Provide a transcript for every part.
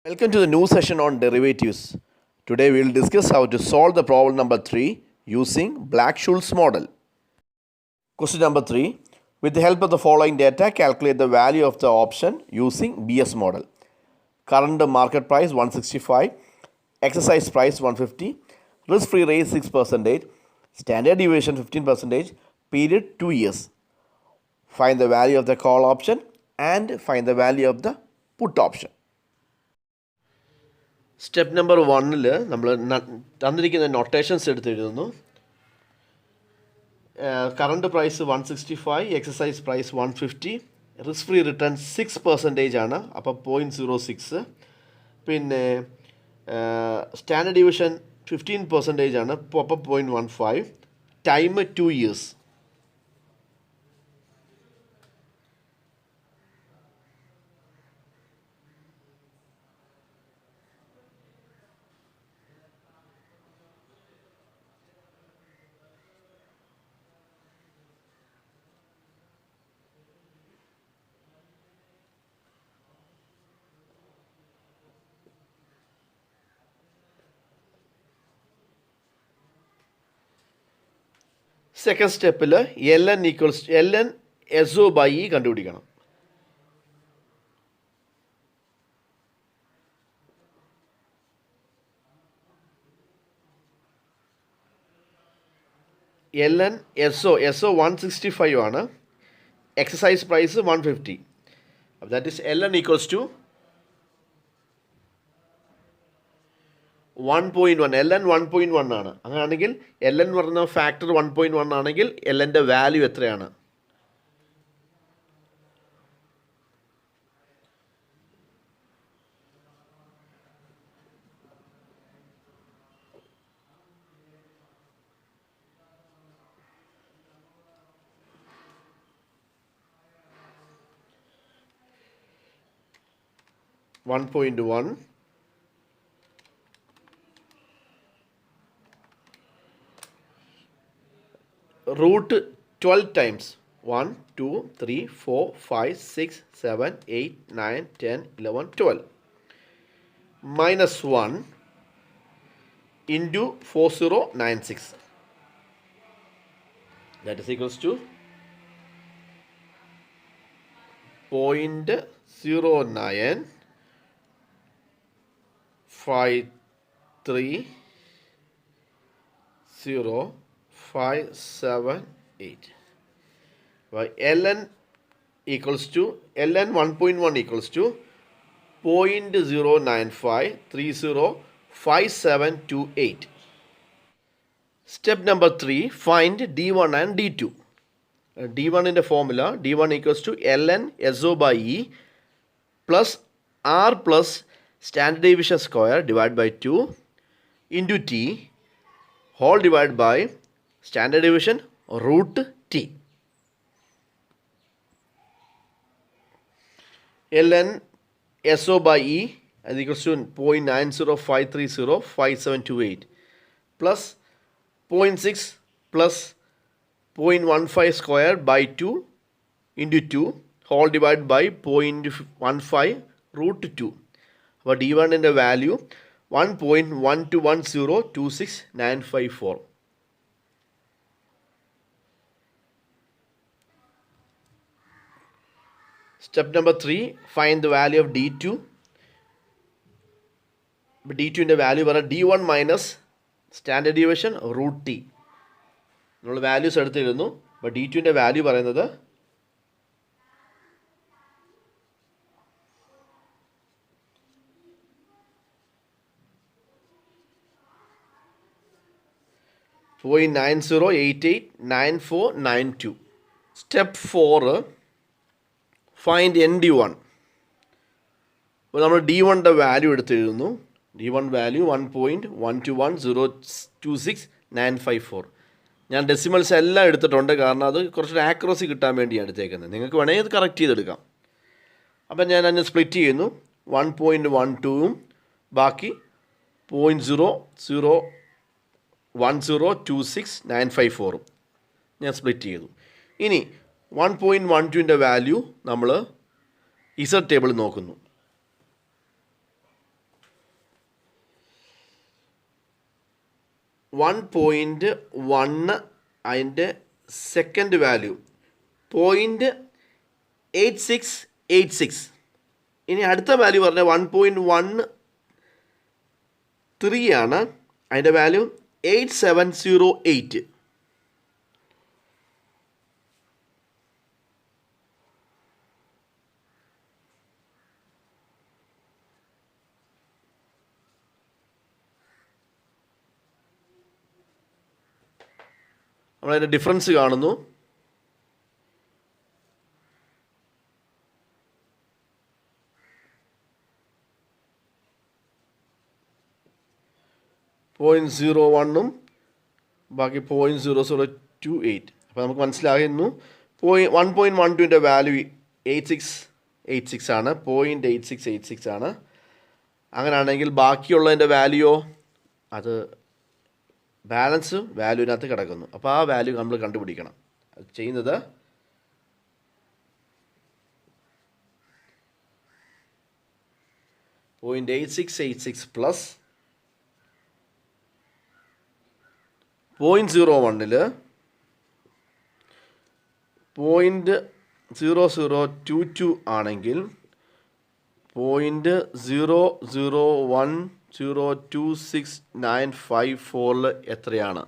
Welcome to the new session on derivatives. Today we will discuss how to solve the problem number 3 using Black-Scholes model. Question number 3. With the help of the following data, calculate the value of the option using BS model. Current market price 165, exercise price 150, risk-free rate 6%, standard deviation 15%, period 2 years. Find the value of the call option and find the value of the put option. Step number 1 നമ്മൾ തന്നിരിക്കുന്ന notations എടുത്ത് എഴുതുന്നു. Current price 165, exercise price 150, risk free return 6% ആണ്, അപ്പോൾ 0.06. പിന്നെ standard division 15% ആണ്, അപ്പോൾ 0.15. Time 2 years. Second സ്റ്റെപ്പിൽ ln SO/E കണ്ടുപിടിക്കണം. ln SO 165 ആണ്, എക്സസൈസ് പ്രൈസ് 150. അപ്പോൾ ദാറ്റ് ഈസ് ln = 1.1. ln 1.1 ആണ്. അങ്ങനെയാണെങ്കിൽ ln എന്ന് പറയുന്ന ഫാക്ടർ 1.1 ആണെങ്കിൽ lnൻ്റെ വാല്യൂ എത്രയാണ്? (1.1) root 12 times 1, 2, 3, 4, 5, 6, 7, 8, 9, 10, 11, 12 minus 1 into 4096. That is equals to 0.09530578. ln equals to ln 1.1 equals to 0.09530578. Step number 3, find D1 and D2. D1 in the formula, D1 equals to ln SO/E plus R plus standard deviation square divided by 2 into T whole divided by standard deviation root T. ln SO/E is equals to 0.905305728 plus 0.6 plus 0.15 square by 2 into 2 whole divided by 0.15 root 2. അപ്പോൾ D1ൻ്റെ value 1.121026954. Step number 3, find the value of D2. D2ൻ്റെ value പറയാം D1 minus standard deviation root T. നമ്മൾ values എടുത്തിരുന്നു. അപ്പോൾ D2ൻ്റെ value പറയുന്നത് 0.90889492. Step 4, find ND1. അപ്പോൾ നമ്മൾ D1ൻ്റെ വാല്യൂ എടുത്തിരുന്നു. D1 value 1.12102694. ഞാൻ ഡെസിമൽസ് എല്ലാം എടുത്തിട്ടുണ്ട്, കാരണം അത് കുറച്ചൊരു ആക്യുറസി കിട്ടാൻ വേണ്ടിയാണ് എടുത്തേക്കുന്നത്. നിങ്ങൾക്ക് വേണമെങ്കിൽ ഇത് കറക്റ്റ് ചെയ്തെടുക്കാം. അപ്പം ഞാൻ അതിനെ സ്പ്ലിറ്റ് ചെയ്യുന്നു. 1.12ഉം ബാക്കി 0.0102694 ഞാൻ സ്പ്ലിറ്റ് ചെയ്തു. ഇനി 1.12ൻ്റെ വാല്യൂ നമ്മൾ ഇസഡ് ടേബിൾ നോക്കുന്നു. 1.1 അതിൻ്റെ സെക്കൻഡ് വാല്യൂ 0.8686. ഇനി അടുത്ത വാല്യൂ പറഞ്ഞാൽ 1.13 ആണ്, അതിൻ്റെ വാല്യൂ 8708. നമ്മളതിൻ്റെ ഡിഫറൻസ് കാണുന്നു. .01 ബാക്കി 0.0028. അപ്പോൾ നമുക്ക് മനസ്സിലാകുന്നു 1.12ൻ്റെ വാല്യൂ 8686 ആണ്, 0.8686 ആണ്. അങ്ങനെയാണെങ്കിൽ ബാക്കിയുള്ളതിൻ്റെ വാല്യൂയോ അത് ബാലൻസ് വാല്യൂവിനകത്ത് കിടക്കുന്നു. അപ്പോൾ ആ വാല്യൂ നമ്മൾ കണ്ടുപിടിക്കണം. അത് ചെയ്യുന്നത് .8686 പ്ലസ് 0.01 0.0022 ആണെങ്കിൽ 0.00102694 എത്രയാണ്?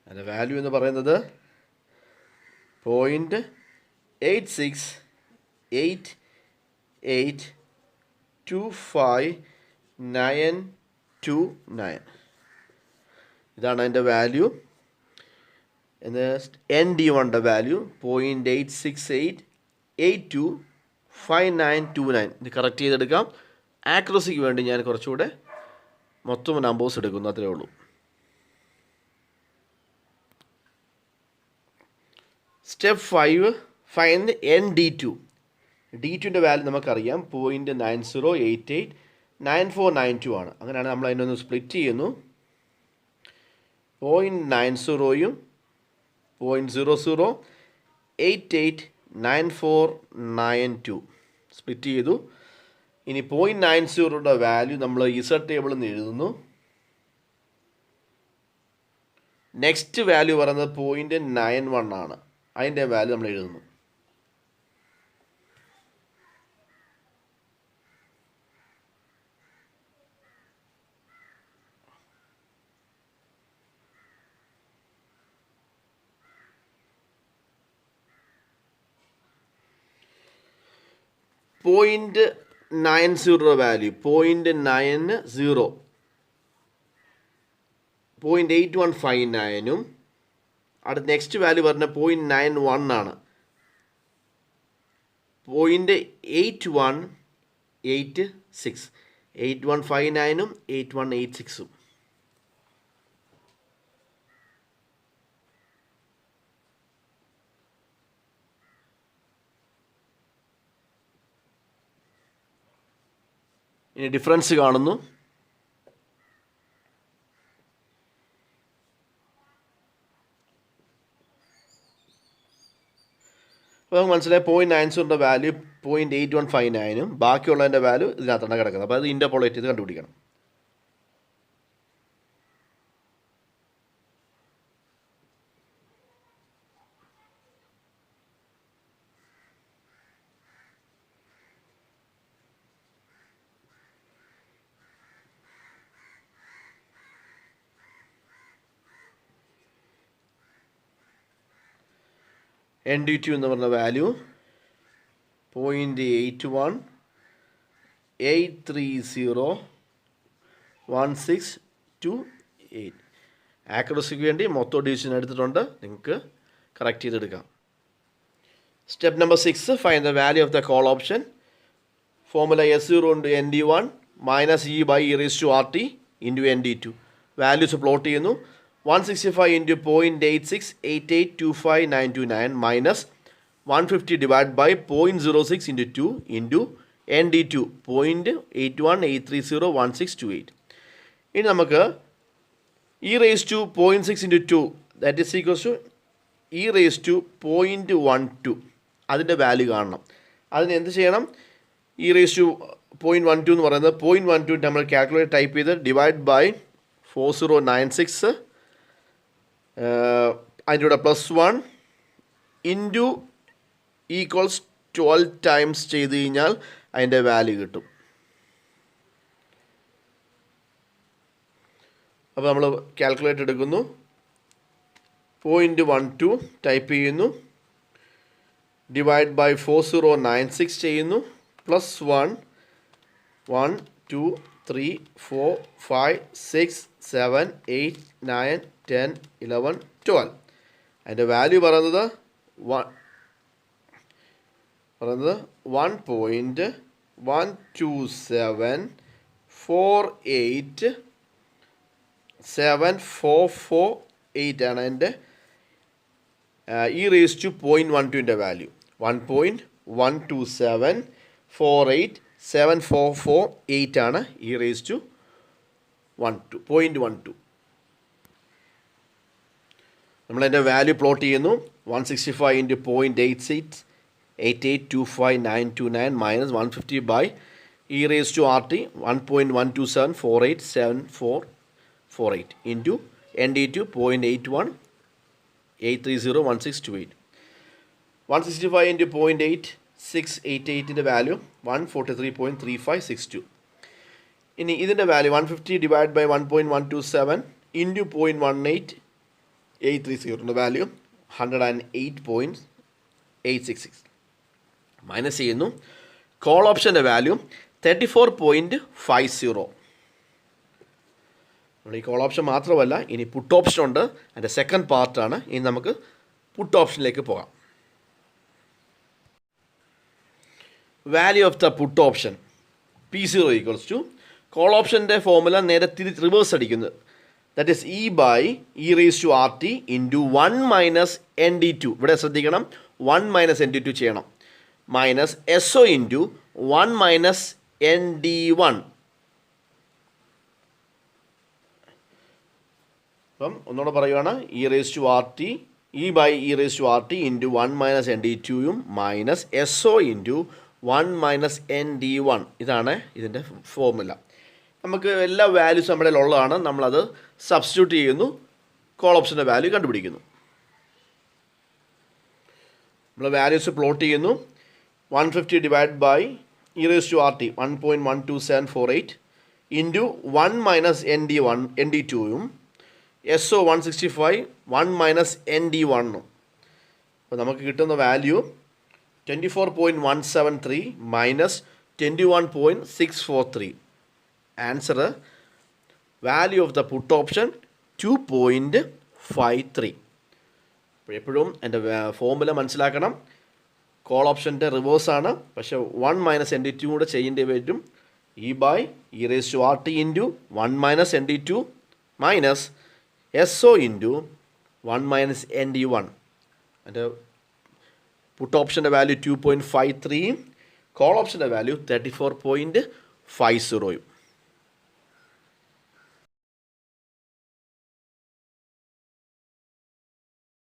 അതിൻ്റെ വാല്യൂ എന്ന് പറയുന്നത് 0.868825,929. ഇതാണ് അതിൻ്റെ വാല്യൂ. എന്ന് ND1ൻ്റെ വാല്യൂ 0.868825929. ഇത് കറക്റ്റ് ചെയ്തെടുക്കാം. ആക്യുറസിക്ക് വേണ്ടി ഞാൻ കുറച്ചുകൂടെ മൊത്തം നമ്പേഴ്സ് എടുക്കുന്നു, അത്രേ ഉള്ളൂ. Step 5, find ND2. D2ൻ്റെ വാല്യൂ നമുക്കറിയാം 0.90889492 ആണ്. അങ്ങനെയാണ് നമ്മൾ അതിനൊന്ന് സ്പ്ലിറ്റ് ചെയ്യുന്നു. 0.90യും 0.00889492 സ്പ്ലിറ്റ് ചെയ്തു. ഇനി 0.90യുടെ വാല്യൂ നമ്മൾ ഇസഡ് ടേബിളിൽ നിന്ന് എഴുതുന്നു. നെക്സ്റ്റ് വാല്യൂ പറയുന്നത് 0.91 ആണ്, അതിൻ്റെ വാല്യൂ നമ്മൾ എഴുതുന്നു. .90 വാല്യൂ 0.90 0.8159 അടുത്ത നെക്സ്റ്റ് വാല്യൂ പറഞ്ഞ 0.91 ആണ്. 0.8186 8159 8186. ഇനി ഡിഫറൻസ് കാണുന്നു. അപ്പോൾ നമുക്ക് മനസ്സിലായി 0.90ൻ്റെ വാല്യൂ 0.8159 ബാക്കിയുള്ളതിൻ്റെ വാല്യൂ ഇതിനകത്താണ് കിടക്കുന്നത്. അപ്പോൾ അത് ഇൻ്റർപോളേറ്റ് ചെയ്ത് കണ്ടുപിടിക്കണം. ND2 എന്ന് പറഞ്ഞ വാല്യൂ 0.81830168. ആക്യുറസിക്ക് വേണ്ടി മൊത്തം ഡിവിഷൻ എടുത്തിട്ടുണ്ട്, നിങ്ങൾക്ക് കറക്റ്റ് ചെയ്തെടുക്കാം. Step number 6, find the value of the call option. Formula S0 × ND1 minus E/e⁻RT × ND2. Values plot ചെയ്യുന്നു. 165 × 0.868825,929 minus 150 divided by 0.06 × 2 into ND2 0.81830168. ഇനി നമുക്ക് e⁻0.6 × 2 that is equals to e⁻0.12 അതിൻ്റെ value കാണണം. അതിന് എന്ത് ചെയ്യണം? e⁻0.12 എന്ന് പറയുന്നത് 0.12 നമ്മൾ കാൽക്കുലേറ്റ് ടൈപ്പ് ചെയ്ത് ഡിവൈഡ് ബൈ 4096 അതിൻ്റെ കൂടെ +1 ഇൻറ്റു ഈക്വൽസ് 12 ടൈംസ് ചെയ്ത് കഴിഞ്ഞാൽ അതിൻ്റെ വാല്യൂ കിട്ടും. അപ്പോൾ നമ്മൾ കാൽക്കുലേറ്റർ എടുക്കുന്നു, 0.12 ടൈപ്പ് ചെയ്യുന്നു, ഡിവൈഡ് ബൈ 4096 ചെയ്യുന്നു, +1 1 2 3 4 5 6 7 8 9 10 11 12. അതിൻ്റെ വാല്യൂ പറയുന്നത് 1.12787448 ആണ് എൻ്റെ e⁻0.12ൻ്റെ വാല്യൂ. 1.1274874448 ആണ് e⁻0.12. നമ്മളതിൻ്റെ വാല്യൂ പ്ലോട്ട് ചെയ്യുന്നു. 165 × 0.86 8825929 minus 150 by e⁻RT 1.127487448 into ND2 0.81 8301628. 165 × 0.8688ൻ്റെ വാല്യൂ 143.3562. ഇനി ഇതിൻ്റെ വാല്യൂ 150 ഡിവൈഡ് ബൈ 1.127 ഇൻറ്റു 0.18830ൻ്റെ വാല്യൂ 108.866. മൈനസ് ചെയ്യുന്നു. കോൾ ഓപ്ഷൻ്റെ വാല്യൂ 34.50. നമ്മൾ ഈ കോൾ ഓപ്ഷൻ മാത്രമല്ല, ഇനി പുട്ട് ഓപ്ഷൻ ഉണ്ട്. അതിൻ്റെ സെക്കൻഡ് പാർട്ടാണ്. ഇനി നമുക്ക് പുട്ട് ഓപ്ഷനിലേക്ക് പോകാം. Value of the put option P0 = call ഓപ്ഷൻ്റെ ഫോർമുല നേരെ റിവേഴ്സ് അടിക്കുന്നത്. That is e/e⁻RT into 1 - ND2. ഇവിടെ ശ്രദ്ധിക്കണം, 1 - ND2 ചെയ്യണം. Minus SO into 1 - ND1. അപ്പം ഒന്നുകൂടെ പറയുകയാണ്, e⁻RT e/e⁻RT ഇൻറ്റു 1 - ND2യും മൈനസ് SO ഇൻറ്റു 1 - ND1. ഇതാണ് ഇതിൻ്റെ ഫോർമുല. നമുക്ക് എല്ലാ വാല്യൂസ് നമ്മുടെ ഉള്ളതാണ്. നമ്മളത് സബ്സ്റ്റിറ്റ്യൂട്ട് ചെയ്യുന്നു, കോൾ ഓപ്ഷൻ്റെ വാല്യൂ കണ്ടുപിടിക്കുന്നു. നമ്മൾ വാല്യൂസ് പ്ലോട്ട് ചെയ്യുന്നു. 150 ഡിവൈഡ് ബൈ e⁻RT 1.12748 ഇൻറ്റു 1 - ND2യും SO 165 1 - ND1ഉം. അപ്പോൾ നമുക്ക് കിട്ടുന്ന value 24.173 minus 21.643. Answer value of the put option 2.53. എപ്പോഴും എൻ്റെ ഫോർമുല മനസ്സിലാക്കണം. കോൾ ഓപ്ഷൻ്റെ റിവേഴ്സാണ്, പക്ഷേ 1 - ND2 കൂടെ ചെയ്യേണ്ടി വരും. e/e⁻RT into 1 - ND2 minus SO into 1 - ND1. എൻ്റെ പുട്ട് ഓപ്ഷൻ്റെ വാല്യൂ 2.53യും കോൾ ഓപ്ഷൻ്റെ വാല്യൂ 34.50യും.